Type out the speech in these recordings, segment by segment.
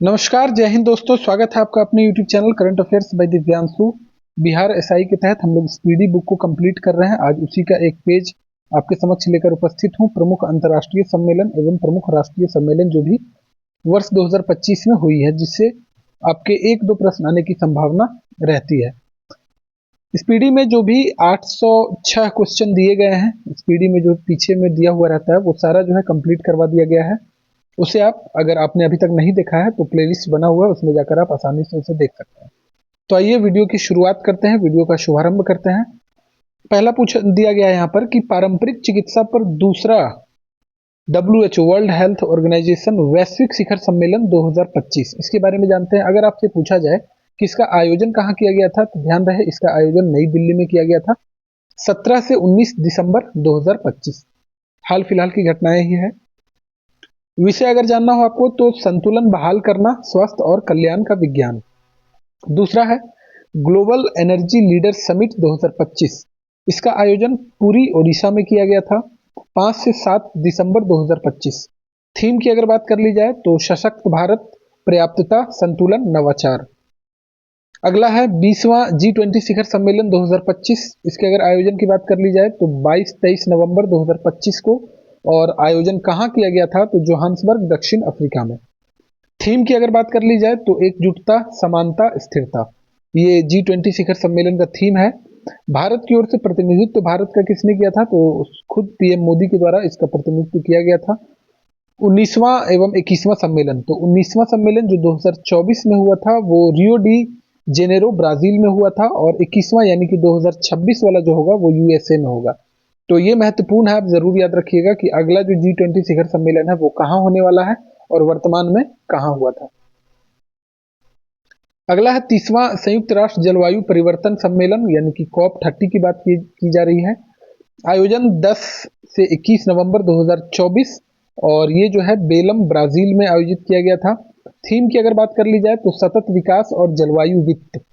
नमस्कार, जय हिंद दोस्तों। स्वागत है आपका अपने YouTube channel current affairs by Divyanshu. Bihar SI के तहत हम लोग स्पीडी बुक को कंप्लीट कर रहे हैं। आज उसी का एक पेज आपके समक्ष लेकर उपस्थित हूं। प्रमुख अंतर्राष्ट्रीय सम्मेलन एवं प्रमुख राष्ट्रीय सम्मेलन जो भी वर्ष 2025 में हुई है, जिससे आपके एक दो प्रश्न आने की संभावना रहती है। स्पीडी में जो भी 806 क्वेश्चन दिए गए हैं, स्पीडी में जो पीछे में दिया हुआ रहता है वो सारा जो है कंप्लीट करवा दिया गया है। उसे आप, अगर आपने अभी तक नहीं देखा है तो प्लेलिस्ट बना हुआ है, उसमें जाकर आप आसानी से उसे देख सकते हैं। तो आइए वीडियो की शुरुआत करते हैं, वीडियो का शुभारंभ करते हैं। पहला पूछ दिया गया है यहाँ पर कि पारंपरिक चिकित्सा पर दूसरा WHO वर्ल्ड हेल्थ ऑर्गेनाइजेशन वैश्विक शिखर सम्मेलन 2025, इसके बारे में जानते हैं। अगर आपसे पूछा जाए कि इसका आयोजन कहाँ किया गया था, तो ध्यान रहे इसका आयोजन नई दिल्ली में किया गया था 17 से 19 दिसंबर 2025। हाल फिलहाल की घटनाएं ही है। विषय अगर जानना हो आपको तो संतुलन बहाल करना, स्वास्थ्य और कल्याण का विज्ञान। दूसरा है ग्लोबल एनर्जी लीडर समिट 2025, इसका आयोजन पुरी ओडिशा में किया गया था 5 से 7 दिसंबर 2025। थीम की अगर बात कर ली जाए तो सशक्त भारत, पर्याप्तता, संतुलन, नवाचार। अगला है 20वां G20 शिखर सम्मेलन 2025, इसके अगर आयोजन की बात कर ली जाए तो 22-23 नवंबर 2025 को, और आयोजन कहाँ किया गया था तो जोहान्सबर्ग, दक्षिण अफ्रीका में। थीम की अगर बात कर ली जाए तो एकजुटता, समानता, स्थिरता, ये G20 शिखर सम्मेलन का थीम है। भारत की ओर से प्रतिनिधित्व भारत का किसने किया था, तो खुद पीएम मोदी के द्वारा इसका प्रतिनिधित्व किया गया था। 19वां एवं 21वां सम्मेलन, तो 19वां सम्मेलन जो 2024 में हुआ था वो रियो डी जेनेरो ब्राजील में हुआ था, और 21वां यानी कि 2026 वाला जो होगा वो यूएसए में होगा। तो ये महत्वपूर्ण है, आप जरूर याद रखिएगा कि अगला जो G20 शिखर सम्मेलन है वो कहाँ होने वाला है और वर्तमान में कहाँ हुआ था। अगला है 30वां संयुक्त राष्ट्र जलवायु परिवर्तन सम्मेलन यानी कि COP30 की बात की जा रही है। आयोजन 10 से 21 नवंबर 2024, और ये जो है बेलम, ब्राजील में आयोजित किया गया था। थीम की अगर बात कर ली जाए तो सतत विकास और जलवायु वित्त,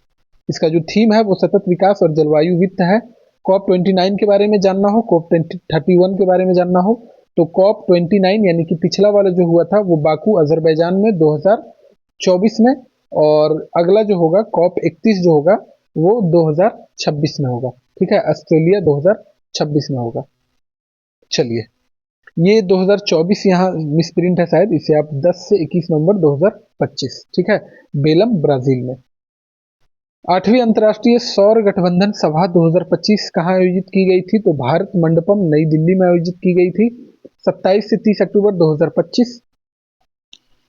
इसका जो थीम है वो सतत विकास और जलवायु वित्त है। COP29 के बारे में जानना हो, COP31 के बारे में जानना हो तो COP29 यानी कि पिछला वाला जो हुआ था वो बाकू, अजरबैजान में 2024 में, और अगला जो होगा COP31 जो होगा वो 2026 में होगा। ठीक है, ऑस्ट्रेलिया 2026 में होगा। चलिए, ये 2024 यहाँ मिसप्रिंट है शायद, इसे आप 10 से 21 नवंबर 2025, ठीक है, बेलम, ब्राजील में। 8वीं अंतर्राष्ट्रीय सौर गठबंधन सभा 2025 कहाँ आयोजित की गई थी, तो भारत मंडपम, नई दिल्ली में आयोजित की गई थी 27 से 30 अक्टूबर 2025।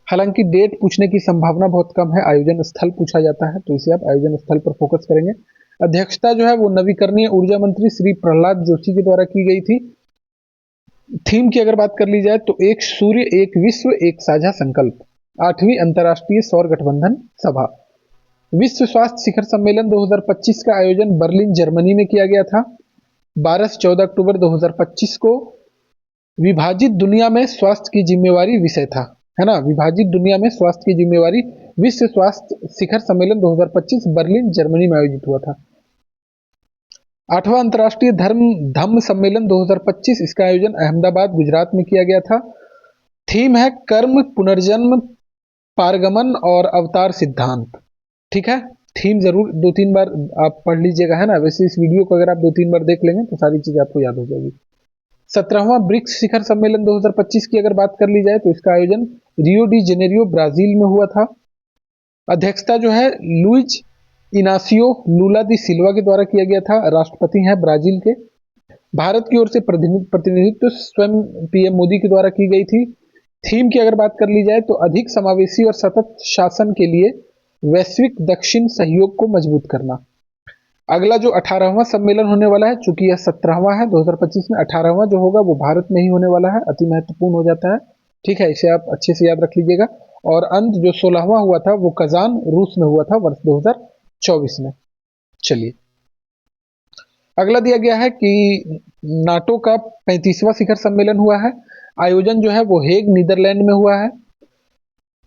हालांकि डेट पूछने की संभावना बहुत कम है, आयोजन स्थल पूछा जाता है, तो इसे आप आयोजन स्थल पर फोकस करेंगे। अध्यक्षता जो है वो नवीकरणीय ऊर्जा मंत्री श्री प्रहलाद जोशी के द्वारा की गई थी। थीम की अगर बात कर ली जाए तो एक सूर्य, एक विश्व, एक साझा संकल्प। 8वीं अंतर्राष्ट्रीय सौर गठबंधन सभा। विश्व स्वास्थ्य शिखर सम्मेलन 2025 का आयोजन बर्लिन, जर्मनी में किया गया था 12 से 14 अक्टूबर 2025 को। विभाजित दुनिया में स्वास्थ्य की जिम्मेवारी विषय था, है ना, विभाजित दुनिया में स्वास्थ्य की जिम्मेवारी। विश्व स्वास्थ्य शिखर सम्मेलन 2025 बर्लिन, जर्मनी में आयोजित हुआ था। 8वां अंतर्राष्ट्रीय धम्म सम्मेलन 2025, इसका आयोजन अहमदाबाद, गुजरात में किया गया था। थीम है कर्म, पुनर्जन्म, पारगमन और अवतार सिद्धांत। ठीक है, थीम जरूर 2-3 बार आप पढ़ लीजिएगा, है ना। वैसे इस वीडियो को अगर आप 2-3 बार देख लेंगे तो सारी चीजें आपको याद हो जाएगी। 17वां ब्रिक्स शिखर सम्मेलन 2025 की अगर बात कर ली जाए तो इसका आयोजन रियो डी जेनेरियो, ब्राजील में हुआ था। अध्यक्षता जो है लुइज इनासियो लूला दी सिल्वा के द्वारा किया गया था, राष्ट्रपति हैं ब्राजील के। भारत की ओर से प्रतिनिधित्व स्वयं पीएम मोदी के द्वारा की गई थी। थीम की अगर बात कर ली जाए तो अधिक समावेशी और सतत शासन के लिए वैश्विक दक्षिण सहयोग को मजबूत करना। अगला जो 18वां सम्मेलन होने वाला है, चूंकि यह 17वां है 2025 में, 18वां जो होगा वो भारत में ही होने वाला है, अति महत्वपूर्ण हो जाता है। ठीक है, इसे आप अच्छे से याद रख लीजिएगा। और अंत जो 16वां हुआ था वो कजान, रूस में हुआ था वर्ष 2024 में। चलिए, अगला दिया गया है कि नाटो का 35वां शिखर सम्मेलन हुआ है, आयोजन जो है वो हेग, नीदरलैंड में हुआ है।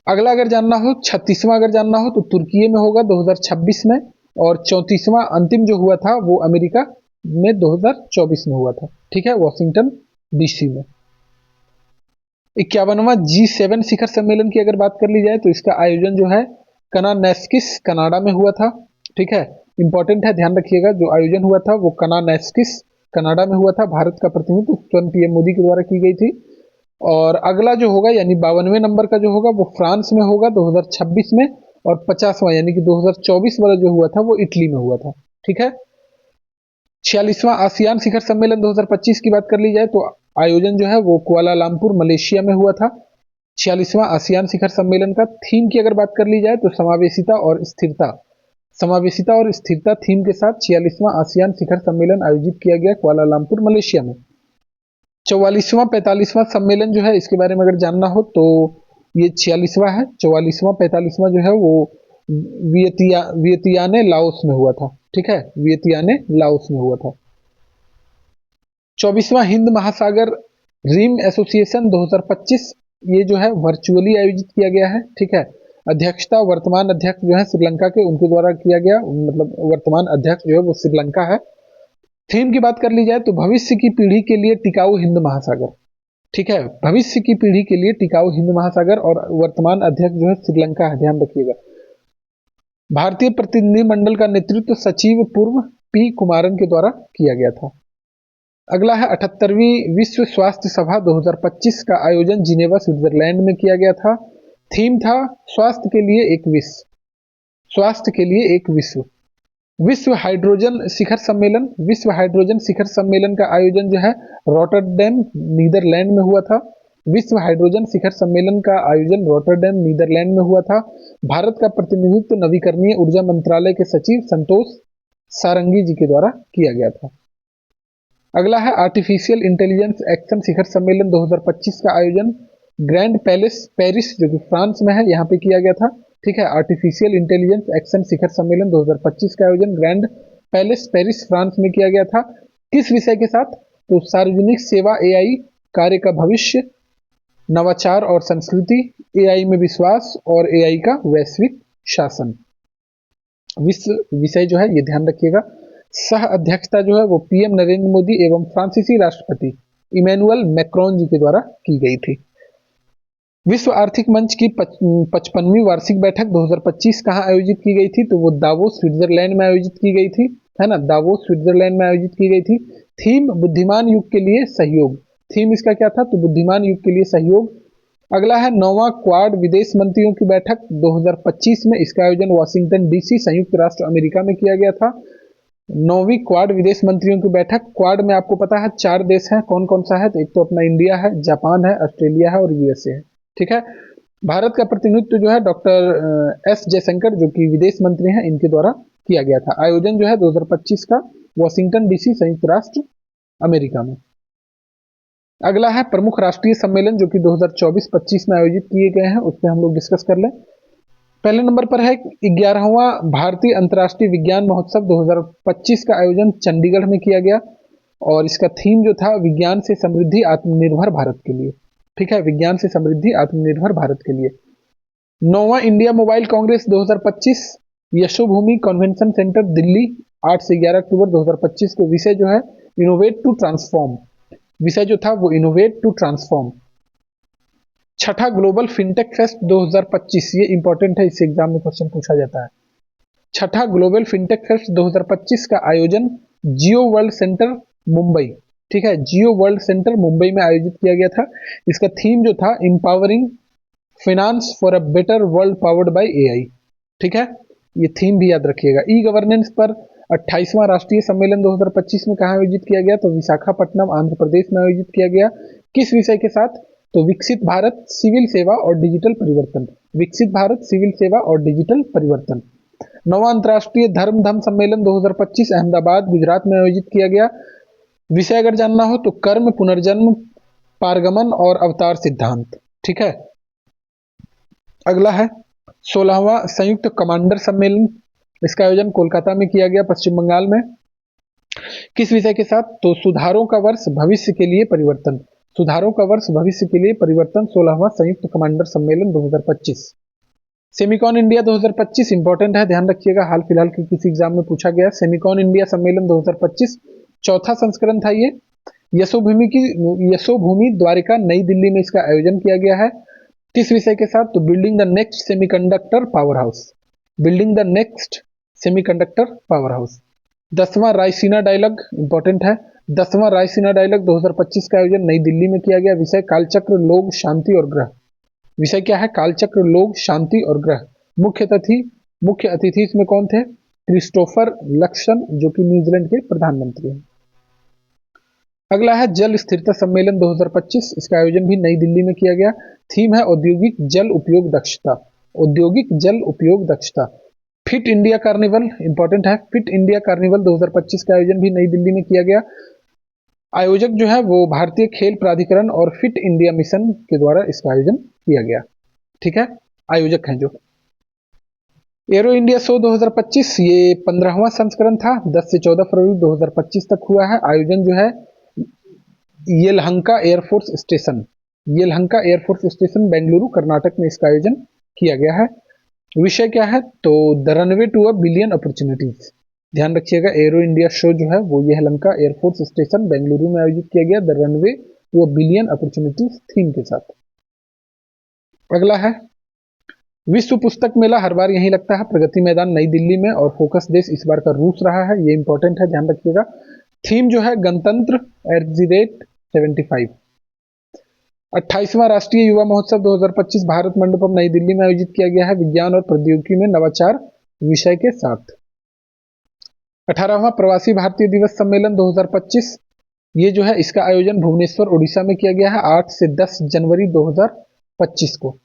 अगला अगर जानना हो, 36वां अगर जानना हो तो तुर्की में होगा 2026 में, और 34वां अंतिम जो हुआ था वो अमेरिका में 2024 में हुआ था। ठीक है, वॉशिंगटन डीसी में। 51वां G7 शिखर सम्मेलन की अगर बात कर ली जाए तो इसका आयोजन जो है कनानैस्किस कनाडा में हुआ था। ठीक है, इंपॉर्टेंट है, ध्यान रखिएगा, जो आयोजन हुआ था वो कनानैस्किस कनाडा में हुआ था। भारत का प्रतिनिधित्व स्वयं पीएम मोदी के द्वारा की गई थी। और अगला जो होगा यानी 52वें नंबर का जो होगा वो फ्रांस में होगा 2026 में, और 50वां यानी कि 2024 वाला जो हुआ था वो इटली में हुआ था। ठीक है, 46वां आसियान शिखर सम्मेलन 2025 की बात कर ली जाए तो आयोजन जो है वो कुआलालंपुर मलेशिया में हुआ था। 46वां आसियान शिखर सम्मेलन का थीम की अगर बात कर ली जाए तो समावेशिता और स्थिरता, समावेशिता और स्थिरता थीम के साथ 46वां आसियान शिखर सम्मेलन आयोजित किया गया कुआलालंपुर मलेशिया में। 44वां 45वां सम्मेलन जो है इसके बारे में अगर जानना हो तो ये 46वां है। 44वां 45वां जो है वो वियतियाने लाओस में हुआ था। ठीक है, वियतियाने लाओस में हुआ था। 24वां हिंद महासागर रिम एसोसिएशन 2025 ये जो है वर्चुअली आयोजित किया गया है। ठीक है, अध्यक्षता वर्तमान अध्यक्ष जो है श्रीलंका के उनके द्वारा किया गया, मतलब वर्तमान अध्यक्ष जो है वो श्रीलंका है। थीम की बात कर ली जाए तो भविष्य की पीढ़ी के लिए टिकाऊ हिंद महासागर। ठीक है, भविष्य की पीढ़ी के लिए टिकाऊ हिंद महासागर, और वर्तमान अध्यक्ष जो है श्रीलंका है, ध्यान रखिएगा। भारतीय प्रतिनिधिमंडल का नेतृत्व सचिव पूर्व पी कुमारन के द्वारा किया गया था। अगला है 78वीं विश्व स्वास्थ्य सभा 2025 का आयोजन जिनेवा स्विट्जरलैंड में किया गया था। थीम था स्वास्थ्य के लिए एक विश्व, स्वास्थ्य के लिए एक विश्व। विश्व हाइड्रोजन शिखर सम्मेलन, विश्व हाइड्रोजन शिखर सम्मेलन का आयोजन जो है रॉटरडैम नीदरलैंड में हुआ था। विश्व हाइड्रोजन शिखर सम्मेलन का आयोजन रॉटरडैम नीदरलैंड में हुआ था। भारत का प्रतिनिधित्व नवीकरणीय ऊर्जा मंत्रालय के सचिव संतोष सारंगी जी के द्वारा किया गया था। अगला है आर्टिफिशियल इंटेलिजेंस एक्शन शिखर सम्मेलन 2025 का आयोजन ग्रैंड पैलेस पेरिस जो कि फ्रांस में है यहाँ पे किया गया था। ठीक है, आर्टिफिशियल इंटेलिजेंस एक्शन शिखर सम्मेलन 2025 का आयोजन ग्रैंड पैलेस पेरिस फ्रांस में किया गया था। किस विषय के साथ? तो सार्वजनिक सेवा एआई, कार्य का भविष्य, नवाचार और संस्कृति, एआई में विश्वास और एआई का वैश्विक शासन। विश्व विषय जो है ये ध्यान रखिएगा। सह अध्यक्षता जो है वो पीएम नरेंद्र मोदी एवं फ्रांसीसी राष्ट्रपति इमैनुअल मैक्रोन जी के द्वारा की गई थी। विश्व आर्थिक मंच की 55वीं वार्षिक बैठक 2025 कहाँ आयोजित की गई थी? तो वो दावोस स्विट्जरलैंड में आयोजित की गई थी, है ना, दावोस स्विट्जरलैंड में आयोजित की गई थी। थीम बुद्धिमान युग के लिए सहयोग, थीम इसका क्या था? तो बुद्धिमान युग के लिए सहयोग। अगला है 9वां क्वाड विदेश मंत्रियों की बैठक 2025 में, इसका आयोजन वाशिंगटन डीसी संयुक्त राष्ट्र अमेरिका में किया गया था। 9वीं क्वाड विदेश मंत्रियों की बैठक। क्वाड में आपको पता है 4 देश हैं, कौन कौन सा है? तो एक तो अपना इंडिया है, जापान है, ऑस्ट्रेलिया है और यूएसए है। ठीक है, भारत का प्रतिनिधित्व जो है डॉक्टर एस जयशंकर जो कि विदेश मंत्री हैं इनके द्वारा किया गया था। आयोजन जो है 2025 का वाशिंगटन डीसी संयुक्त राष्ट्र अमेरिका में। अगला है प्रमुख राष्ट्रीय सम्मेलन जो कि 2024-25 में आयोजित किए गए हैं, उस पर हम लोग डिस्कस कर लें। पहले नंबर पर है 11वां भारतीय अंतर्राष्ट्रीय विज्ञान महोत्सव 2025 का आयोजन चंडीगढ़ में किया गया, और इसका थीम जो था विज्ञान से समृद्धि आत्मनिर्भर भारत के लिए। ठीक है, विज्ञान से समृद्धि आत्मनिर्भर भारत के लिए। 9वां India mobile congress 2025 Yashobhoomi convention centre Delhi 8 से 11 अक्टूबर 2025 को। विषय जो है इनोवेट टू ट्रांसफॉर्म, विषय जो था वो इनोवेट टू ट्रांसफॉर्म। छठा ग्लोबल फिनटेक फेस्ट 2025, ये इंपॉर्टेंट है, इससे एग्जाम में क्वेश्चन पूछा जाता है। छठा ग्लोबल फिनटेक फेस्ट 2025 का आयोजन जियो वर्ल्ड सेंटर मुंबई, ठीक है, जियो वर्ल्ड सेंटर मुंबई में आयोजित किया गया था। इसका थीम जो था empowering finance for a better world powered by AI. ठीक है, ये थीम भी याद रखिएगा। ई गवर्नेंस पर 28वां राष्ट्रीय सम्मेलन 2025 में कहाँ आयोजित किया गया? तो विशाखापट्टनम आंध्र प्रदेश में आयोजित किया गया। किस विषय के साथ? तो विकसित भारत सिविल सेवा और डिजिटल परिवर्तन, विकसित भारत सिविल सेवा और डिजिटल परिवर्तन। 9वां अंतर्राष्ट्रीय धर्म सम्मेलन 2025 अहमदाबाद गुजरात में आयोजित किया गया। विषय अगर जानना हो तो कर्म, पुनर्जन्म, पारगमन और अवतार सिद्धांत। ठीक है, अगला है 16वां संयुक्त कमांडर सम्मेलन, इसका आयोजन कोलकाता में किया गया पश्चिम बंगाल में। किस विषय के साथ? तो सुधारों का वर्ष भविष्य के लिए परिवर्तन, सुधारों का वर्ष भविष्य के लिए परिवर्तन, 16वां संयुक्त कमांडर सम्मेलन 2025। सेमिकॉन इंडिया 2025 इंपॉर्टेंट है, ध्यान रखिएगा, हाल फिलहाल के किसी एग्जाम में पूछा गया। सेमिकॉन इंडिया सम्मेलन 2025 चौथा संस्करण था ये। यशोभूमि द्वारिका नई दिल्ली में इसका आयोजन किया गया है। किस विषय के साथ? तो building the next semiconductor power house, building the next semiconductor power house. 10वां रायसीना डायलॉग इंपॉर्टेंट है। 10वां रायसीना डायलॉग 2025 का आयोजन नई दिल्ली में किया गया। विषय कालचक्र, लोग, शांति और ग्रह। विषय क्या है? कालचक्र, लोग, शांति और ग्रह। मुख्य अतिथि इसमें कौन थे? क्रिस्टोफर लक्सन, जो कि न्यूजीलैंड के प्रधानमंत्री हैं। अगला है जल स्थिरता सम्मेलन 2025। इसका आयोजन भी नई दिल्ली में किया गया। थीम है औद्योगिक जल उपयोग दक्षता, औद्योगिक जल उपयोग दक्षता। फिट इंडिया कार्निवल इंपॉर्टेंट है। फिट इंडिया कार्निवल 2025 का आयोजन भी नई दिल्ली में किया गया। आयोजक जो है वो भारतीय खेल प्राधिकरण और फिट इंडिया मिशन के द्वारा इसका आयोजन किया गया। ठीक है, आयोजक हैं जो। एरो इंडिया शो 2025 ये 15वां संस्करण था। 10 से 14 फरवरी 2025 तक हुआ है। आयोजन जो है Yelahanka air force station, Yelahanka air force station Bengaluru Karnataka में इसका आयोजन किया गया है। विषय क्या है? तो the runway to a billion opportunities. ध्यान रखिएगा, एरो इंडिया शो जो है वो येलहंका एयरफोर्स स्टेशन बेंगलुरु में आयोजित किया गया, the runway to a billion opportunities theme के साथ। अगला है विश्व पुस्तक मेला, हर बार यहीं लगता है, प्रगति मैदान नई दिल्ली में, और फोकस देश इस बार का रूस रहा है। ये इंपॉर्टेंट है, ध्यान रखिएगा। थीम जो है गणतंत्र @ 75। 28वां राष्ट्रीय युवा महोत्सव 2025 भारत मंडपम नई दिल्ली में आयोजित किया गया है, विज्ञान और प्रौद्योगिकी में नवाचार विषय के साथ। 18वां प्रवासी भारतीय दिवस सम्मेलन 2025, ये जो है इसका आयोजन भुवनेश्वर उड़ीसा में किया गया है 8 से 10 जनवरी 2025 को।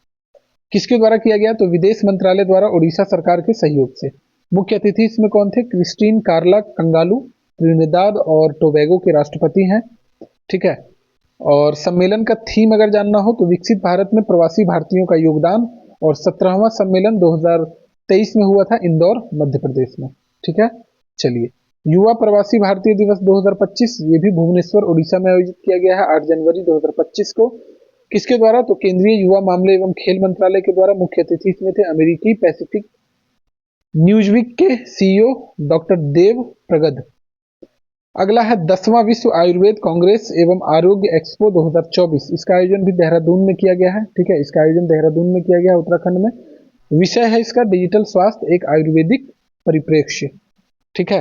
किसके द्वारा किया गया? तो विदेश मंत्रालय द्वारा उड़ीसा सरकार के सहयोग से। मुख्य अतिथि इसमें कौन थे? क्रिस्टीन कार्ला कंगालू, त्रिनिदाद और टोबैगो के राष्ट्रपति हैं। ठीक है, और सम्मेलन का थीम अगर जानना हो तो विकसित भारत में प्रवासी भारतीयों का योगदान, और 17वां सम्मेलन 2023 में हुआ था इंदौर मध्य प्रदेश में। ठीक है, चलिए। युवा प्रवासी भारतीय दिवस 2025 ये भी भुवनेश्वर उड़ीसा में आयोजित किया गया है 8 जनवरी 2025 को। किसके द्वारा? तो केंद्रीय युवा मामले एवं खेल मंत्रालय के द्वारा। मुख्य अतिथि इसमें थे अमेरिकी पैसिफिक न्यूज़वीक के सीईओ डॉक्टर देव प्रगद। अगला है 10वां विश्व आयुर्वेद कांग्रेस एवं आरोग्य एक्सपो 2024। इसका आयोजन भी देहरादून में किया गया है। ठीक है, इसका आयोजन देहरादून में किया गया है, उत्तराखंड में। विषय है इसका डिजिटल स्वास्थ्य, एक आयुर्वेदिक परिप्रेक्ष्य। ठीक है,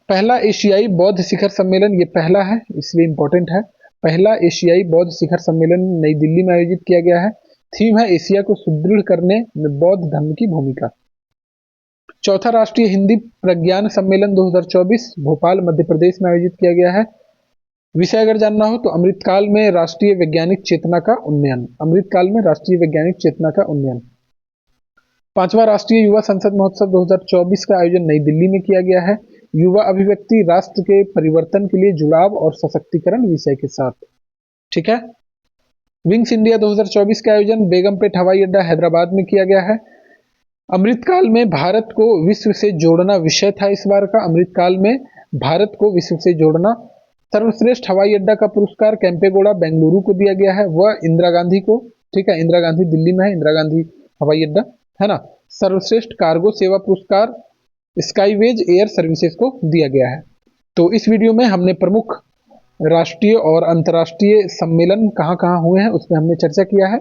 पहला एशियाई बौद्ध शिखर सम्मेलन, ये पहला है इसलिए इंपॉर्टेंट है। पहला एशियाई बौद्ध शिखर सम्मेलन नई दिल्ली में आयोजित किया गया है। थीम है एशिया को सुदृढ़ करने में बौद्ध धर्म की भूमिका। चौथा राष्ट्रीय हिंदी प्रज्ञान सम्मेलन 2024 भोपाल मध्य प्रदेश में आयोजित किया गया है। विषय अगर जानना हो तो अमृतकाल में राष्ट्रीय वैज्ञानिक चेतना का उन्नयन, अमृतकाल में राष्ट्रीय वैज्ञानिक चेतना का उन्नयन। 5वां राष्ट्रीय युवा संसद महोत्सव 2024 का आयोजन नई दिल्ली में किया गया है, युवा अभिव्यक्ति राष्ट्र के परिवर्तन के लिए जुड़ाव और सशक्तिकरण विषय के साथ। ठीक है, विंग्स इंडिया 2024 का आयोजन बेगमपेट हवाई अड्डा हैदराबाद में किया गया है। अमृतकाल में भारत को विश्व से जोड़ना विषय था इस बार का। अमृतकाल में भारत को विश्व से जोड़ना। सर्वश्रेष्ठ हवाई अड्डा का पुरस्कार कैंपेगौड़ा बेंगलुरु को दिया गया है, वह इंदिरा गांधी को। ठीक है, इंदिरा गांधी दिल्ली में है, इंदिरा गांधी हवाई अड्डा है ना। सर्वश्रेष्ठ कार्गो सेवा पुरस्कार स्काईवेज एयर सर्विसेज को दिया गया है। तो इस वीडियो में हमने प्रमुख राष्ट्रीय और अंतर्राष्ट्रीय सम्मेलन कहाँ कहाँ हुए हैं उस पर हमने चर्चा किया है।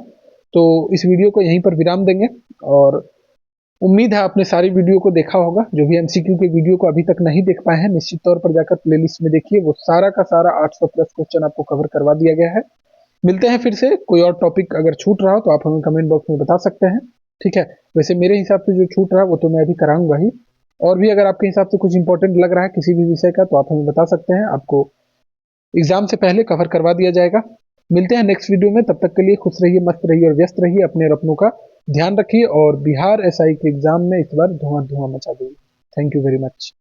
तो इस वीडियो को यहीं पर विराम देंगे, और उम्मीद है आपने सारी वीडियो को देखा होगा। जो भी एमसीक्यू के वीडियो को अभी तक नहीं देख पाए हैं, निश्चित तौर पर जाकर प्लेलिस्ट में देखिए, वो सारा का सारा 800 प्लस क्वेश्चन आपको कवर करवा दिया गया है। मिलते हैं फिर से, कोई और टॉपिक अगर छूट रहा हो तो आप हमें कमेंट बॉक्स में बता सकते हैं। ठीक है, वैसे मेरे हिसाब से जो छूट रहा है वो तो मैं अभी कराऊंगा ही, और भी अगर आपके हिसाब से कुछ इंपॉर्टेंट लग रहा है किसी भी विषय का तो आप हमें बता सकते हैं, आपको एग्जाम से पहले कवर करवा दिया जाएगा। मिलते हैं नेक्स्ट वीडियो में, तब तक के लिए खुश रहिए, मस्त रहिए और व्यस्त रहिए, अपने और अपनों का ध्यान रखिए, और बिहार एसआई के एग्जाम में इस बार धुआं धुआं मचा दीजिए। Thank you very much.